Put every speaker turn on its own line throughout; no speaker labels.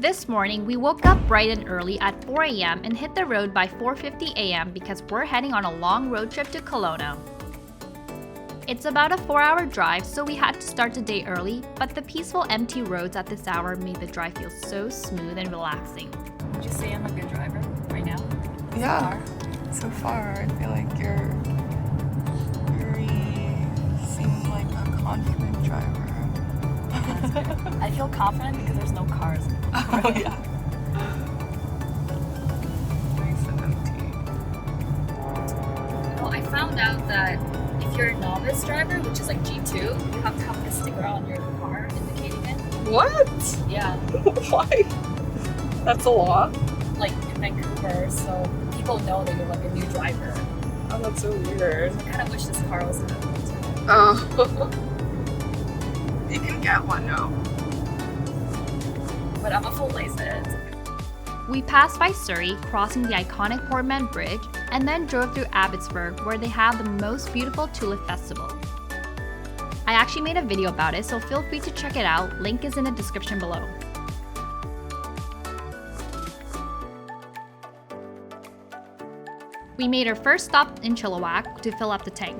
This morning, we woke up bright and early at 4 a.m. and hit the road by 4:50 a.m. because we're heading on a long road trip to Kelowna. It's about a 4-hour drive, so we had to start the day early, but the peaceful, empty roads at this hour made the drive feel so smooth and relaxing.
Would you say I'm a good driver right now?
Yeah. So far, I feel like you're seem like a confident driver.
That's good. I feel confident because there's no cars.
Oh yeah. Nice and empty.
Well, I found out that if you're a novice driver, which is like G2, you have to have a sticker on your car indicating it.
What?
Yeah.
Why? That's a law?
Like in Vancouver, so people know that you're like a new driver.
Oh, that's so weird.
I kind of wish this car was available too.
Oh. You can get one now.
But I'm a full license.
We passed by Surrey, crossing the iconic Portman Bridge, and then drove through Abbotsford, where they have the most beautiful tulip festival. I actually made a video about it, so feel free to check it out. Link is in the description below. We made our first stop in Chilliwack to fill up the tank.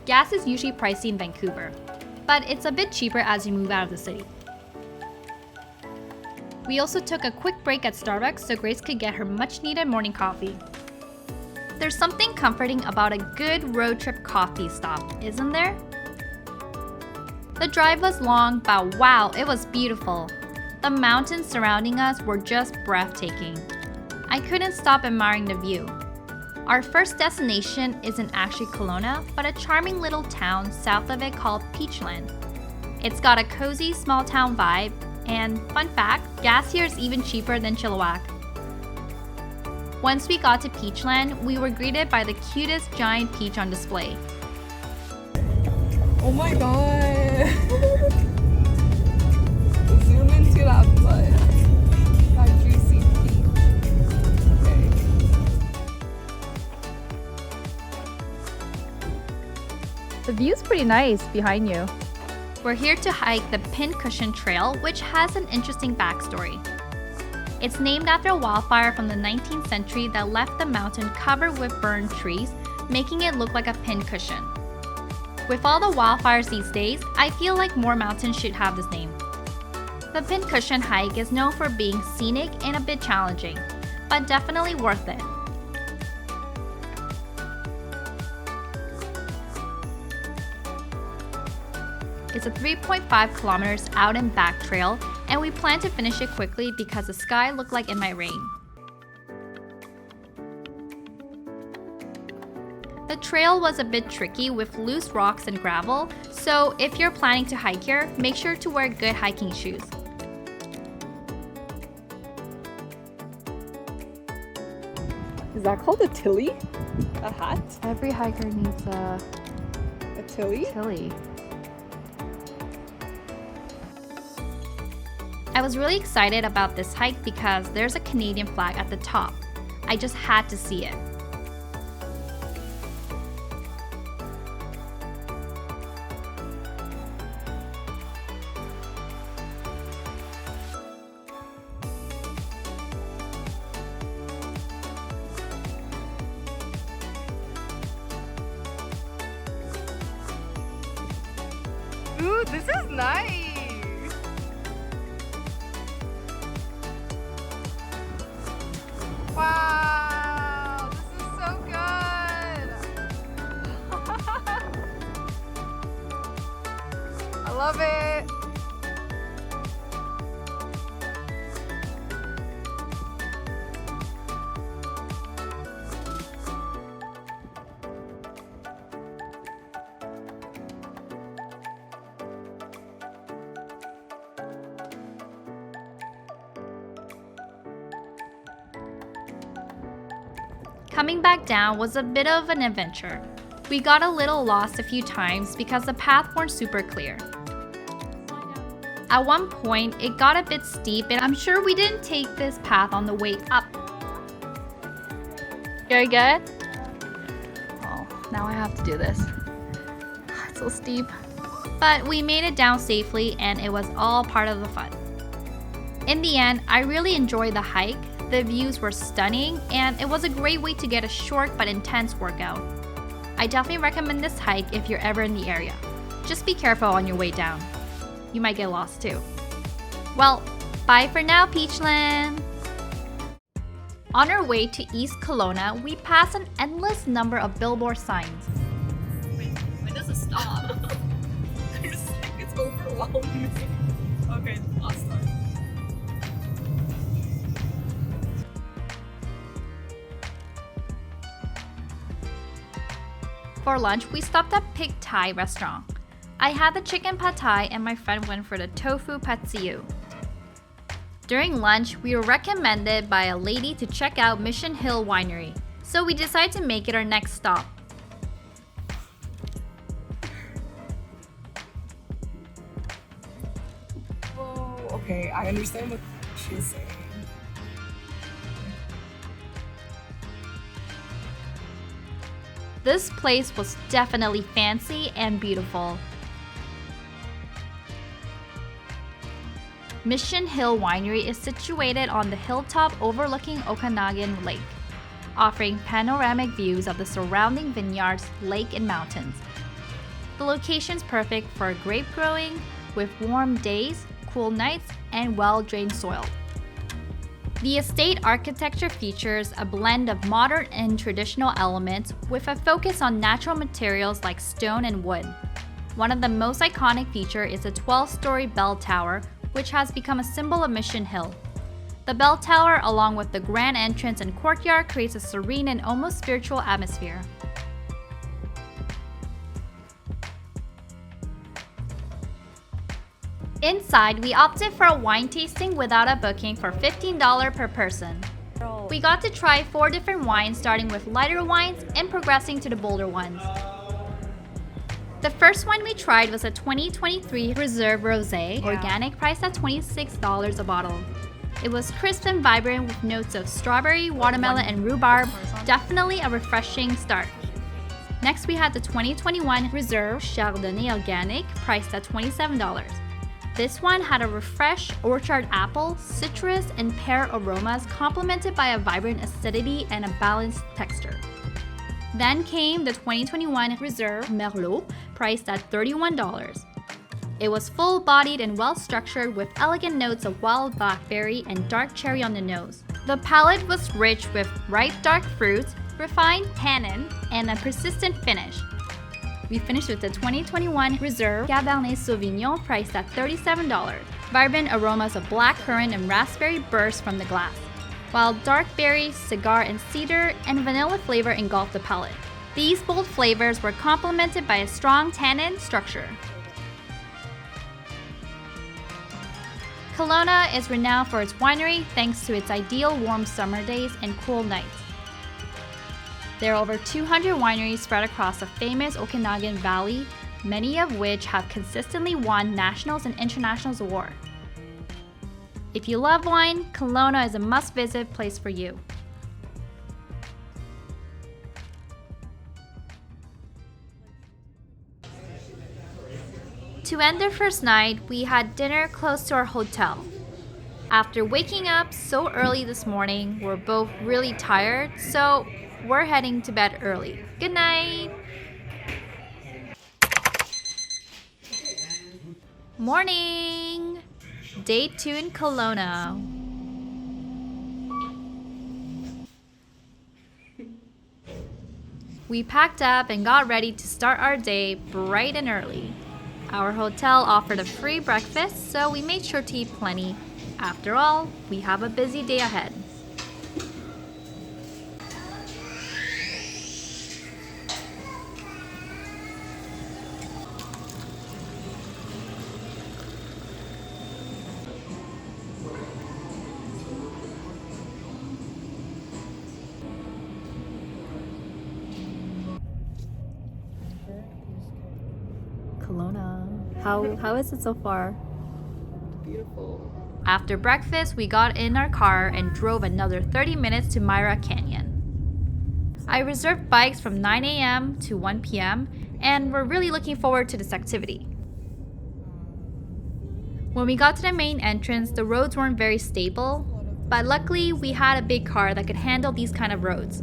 Gas is usually pricey in Vancouver, but it's a bit cheaper as you move out of the city. We also took a quick break at Starbucks so Grace could get her much-needed morning coffee. There's something comforting about a good road trip coffee stop, isn't there? The drive was long, but wow, it was beautiful. The mountains surrounding us were just breathtaking. I couldn't stop admiring the view. Our first destination isn't actually Kelowna, but a charming little town south of it called Peachland. It's got a cozy small town vibe, and fun fact, gas here is even cheaper than Chilliwack. Once we got to Peachland, we were greeted by the cutest giant peach on display.
Oh my god. Zoom into that butt. That juicy peach. Okay.
The view's pretty nice behind you. We're here to hike the Pincushion Trail, which has an interesting backstory. It's named after a wildfire from the 19th century that left the mountain covered with burned trees, making it look like a pincushion. With all the wildfires these days, I feel like more mountains should have this name. The Pincushion hike is known for being scenic and a bit challenging, but definitely worth it. It's a 3.5 kilometers out and back trail, and we plan to finish it quickly because the sky looked like it might rain. The trail was a bit tricky with loose rocks and gravel, so if you're planning to hike here, make sure to wear good hiking shoes.
Is that called a tilly? A hat?
Every hiker needs a
tilly?
tilly. I was really excited about this hike because there's a Canadian flag at the top. I just had to see it.
Ooh, this is nice. Wow, this is so good. I love it.
Coming back down was a bit of an adventure. We got a little lost a few times because the path weren't super clear. At one point, it got a bit steep and I'm sure we didn't take this path on the way up. Very good? Oh, now I have to do this. It's so steep. But we made it down safely and it was all part of the fun. In the end, I really enjoyed the hike. The views were stunning, and it was a great way to get a short but intense workout. I definitely recommend this hike if you're ever in the area. Just be careful on your way down. You might get lost too. Well, bye for now, Peachland! On our way to East Kelowna, we passed an endless number of billboard signs.
Wait, when does it stop? It's overwhelming. Okay, last time.
For lunch, we stopped at Pig Thai restaurant. I had the chicken pad thai and my friend went for the tofu pad siu. During lunch, we were recommended by a lady to check out Mission Hill Winery, so we decided to make it our next stop.
Oh, okay, I understand what she's saying.
This place was definitely fancy and beautiful. Mission Hill Winery is situated on the hilltop overlooking Okanagan Lake, offering panoramic views of the surrounding vineyards, lake, and mountains. The location is perfect for grape growing with warm days, cool nights, and well-drained soil. The estate architecture features a blend of modern and traditional elements with a focus on natural materials like stone and wood. One of the most iconic features is a 12-story bell tower, which has become a symbol of Mission Hill. The bell tower, along with the grand entrance and courtyard, creates a serene and almost spiritual atmosphere. Inside, we opted for a wine tasting without a booking for $15 per person. We got to try 4 different wines, starting with lighter wines and progressing to the bolder ones. The first wine we tried was a 2023 Reserve Rosé, organic, priced at $26 a bottle. It was crisp and vibrant with notes of strawberry, watermelon, and rhubarb, definitely a refreshing start. Next, we had the 2021 Reserve Chardonnay Organic, priced at $27. This one had a refreshed orchard apple, citrus, and pear aromas complemented by a vibrant acidity and a balanced texture. Then came the 2021 Reserve Merlot, priced at $31. It was full-bodied and well-structured with elegant notes of wild blackberry and dark cherry on the nose. The palate was rich with ripe dark fruits, refined tannin, and a persistent finish. We finished with the 2021 Reserve Cabernet Sauvignon, priced at $37. Vibrant aromas of blackcurrant and raspberry burst from the glass, while dark berry, cigar, and cedar and vanilla flavor engulfed the palate. These bold flavors were complemented by a strong tannin structure. Kelowna is renowned for its winery thanks to its ideal warm summer days and cool nights. There are over 200 wineries spread across the famous Okanagan Valley, many of which have consistently won nationals and internationals awards. If you love wine, Kelowna is a must-visit place for you. To end our first night, we had dinner close to our hotel. After waking up so early this morning, we're both really tired, so we're heading to bed early. Good night! Morning! Day 2 in Kelowna. We packed up and got ready to start our day bright and early. Our hotel offered a free breakfast, so we made sure to eat plenty. After all, we have a busy day ahead. Kelowna. How is it so far?
Beautiful.
After breakfast, we got in our car and drove another 30 minutes to Myra Canyon. I reserved bikes from 9 a.m. to 1 p.m. and we're really looking forward to this activity. When we got to the main entrance, the roads weren't very stable, but luckily we had a big car that could handle these kind of roads.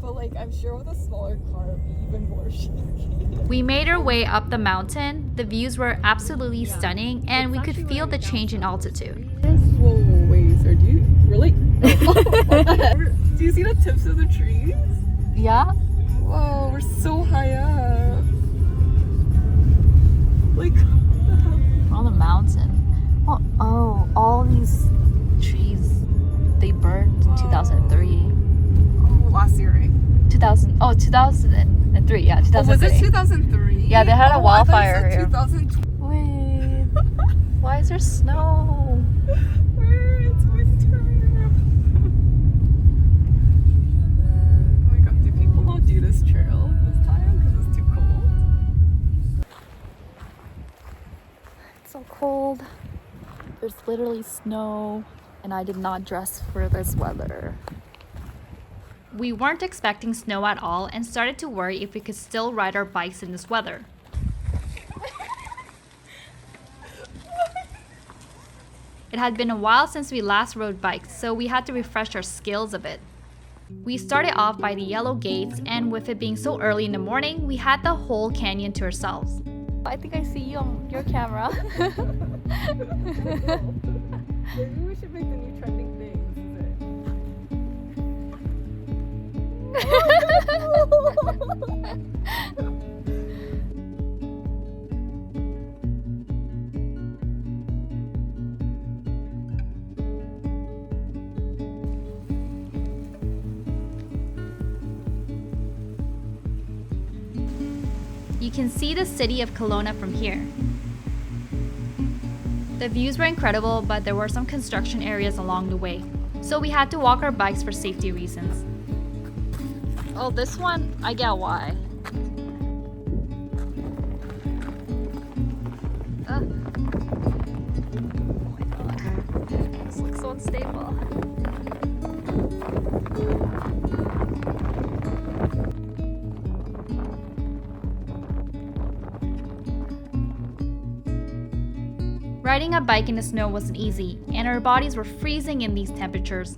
But like, I'm sure with a smaller car it'd be even more shaky.
We made our way up the mountain. The views were absolutely stunning, and we could feel the change in altitude.
Whoa, wait, sir, do you really? Do you see the tips of the trees?
Yeah?
Whoa, we're so high up. Like,
On the mountain. Oh, all these trees, they burned in 2003.
oh, last year, right?
2003, yeah, 2003.
Oh, was it 2003?
Yeah, they had a wildfire here.
2002.
Wait, why is there snow?
It's winter. Oh my god, do people not do this trail this time because it's too cold?
It's so cold. There's literally snow, and I did not dress for this weather. We weren't expecting snow at all and started to worry if we could still ride our bikes in this weather. It had been a while since we last rode bikes, so we had to refresh our skills a bit. We started off by the yellow gates, and with it being so early in the morning, we had the whole canyon to ourselves. I think I see you on your camera.
Maybe we should make the new trending thing.
You can see the city of Kelowna from here. The views were incredible, but there were some construction areas along the way, so we had to walk our bikes for safety reasons. Oh, this one, I get why. Oh my god, this looks so unstable. Riding a bike in the snow wasn't easy, and our bodies were freezing in these temperatures.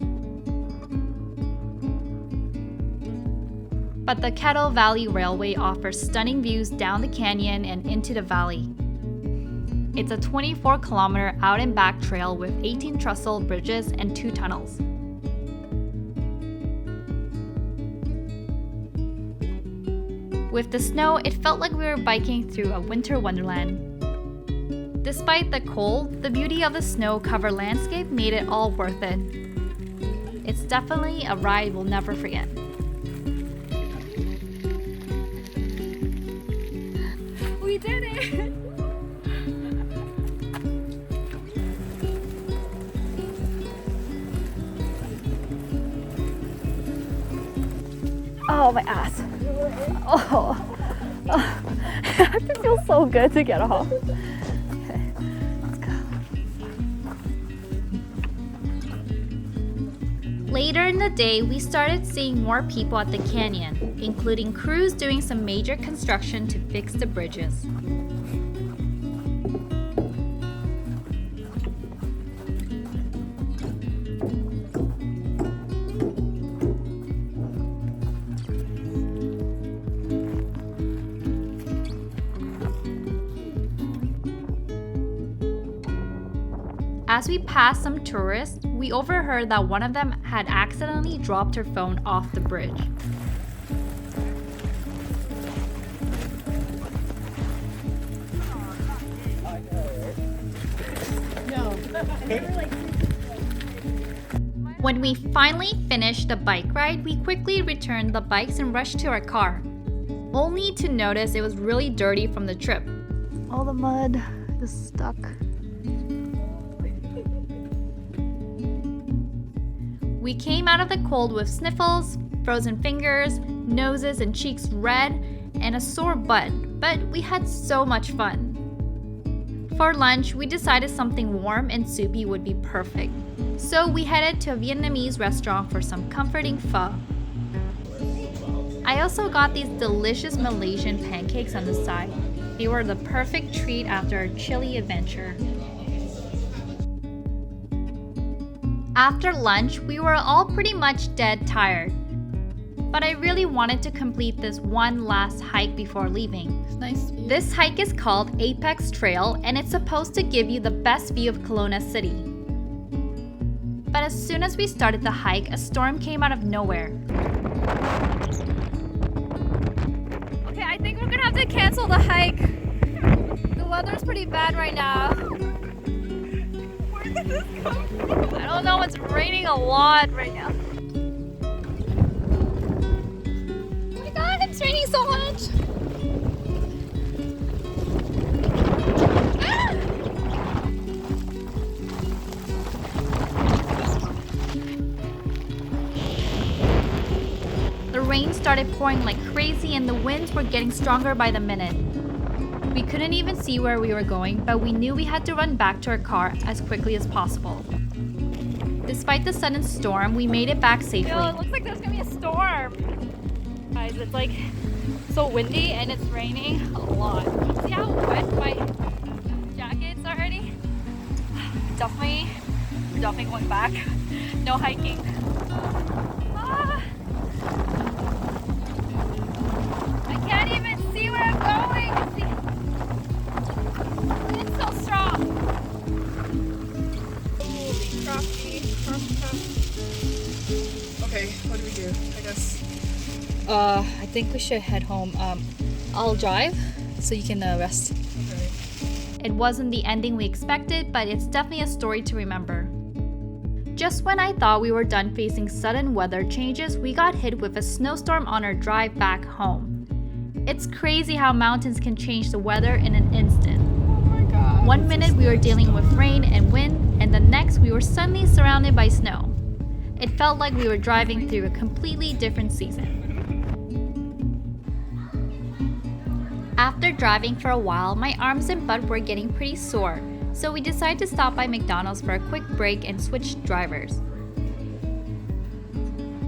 But the Kettle Valley Railway offers stunning views down the canyon and into the valley. It's a 24-kilometer out and back trail with 18 trestle bridges and 2 tunnels. With the snow, it felt like we were biking through a winter wonderland. Despite the cold, the beauty of the snow-covered landscape made it all worth it. It's definitely a ride we'll never forget. We did it! Oh, my ass. Oh. It feels so good to get off. Okay, let's go. Later in the day, we started seeing more people at the canyon, including crews doing some major construction to fix the bridges. As we passed some tourists, we overheard that one of them had accidentally dropped her phone off the bridge. When we finally finished the bike ride, we quickly returned the bikes and rushed to our car, only to notice it was really dirty from the trip. All the mud is stuck. We came out of the cold with sniffles, frozen fingers, noses and cheeks red, and a sore butt, but we had so much fun. For lunch, we decided something warm and soupy would be perfect. So we headed to a Vietnamese restaurant for some comforting pho. I also got these delicious Malaysian pancakes on the side. They were the perfect treat after our chilly adventure. After lunch, we were all pretty much dead tired. But I really wanted to complete this one last hike before leaving.
Nice view.
This hike is called Apex Trail and it's supposed to give you the best view of Kelowna City. But as soon as we started the hike, a storm came out of nowhere.
Okay, I think we're gonna have to cancel the hike. The weather's pretty bad right now.
Where did this come from?
I don't know, it's raining a lot right now. Oh my god, it's raining so much.
The rain started pouring like crazy and the winds were getting stronger by the minute. We couldn't even see where we were going, but we knew we had to run back to our car as quickly as possible. Despite the sudden storm, we made it back safely.
It looks like there's gonna be a storm. Guys, it's like so windy and it's raining a lot. See how wet my jacket's already? We're definitely going back. No hiking. Ah. I can't even see where I'm going. It's so strong.
Holy crappy. Okay, what do we do? I guess.
I think we should head home. I'll drive so you can rest.
Okay.
It wasn't the ending we expected, but it's definitely a story to remember. Just when I thought we were done facing sudden weather changes, we got hit with a snowstorm on our drive back home. It's crazy how mountains can change the weather in an instant.
Oh my god.
One minute we were dealing with rain and wind, and the next we were suddenly surrounded by snow. It felt like we were driving through a completely different season. After driving for a while, my arms and butt were getting pretty sore, so we decided to stop by McDonald's for a quick break and switch drivers.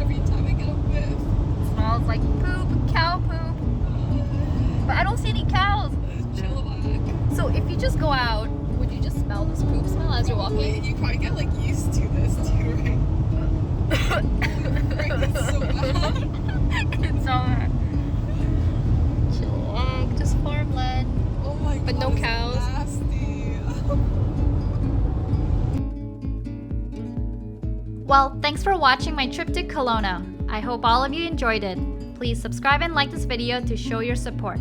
Every time I get a whiff.
Smells like poop, cow poop. But I don't see any cows.
Chillax.
So if you just go out, would you just smell this poop smell as you're walking?
You probably get like used to this too, right? It's so bad.
It's so bad. Chillax, just farmland.
Oh my god.
But no
it's
cows.
Nasty.
Well, thanks for watching my trip to Kelowna. I hope all of you enjoyed it. Please subscribe and like this video to show your support.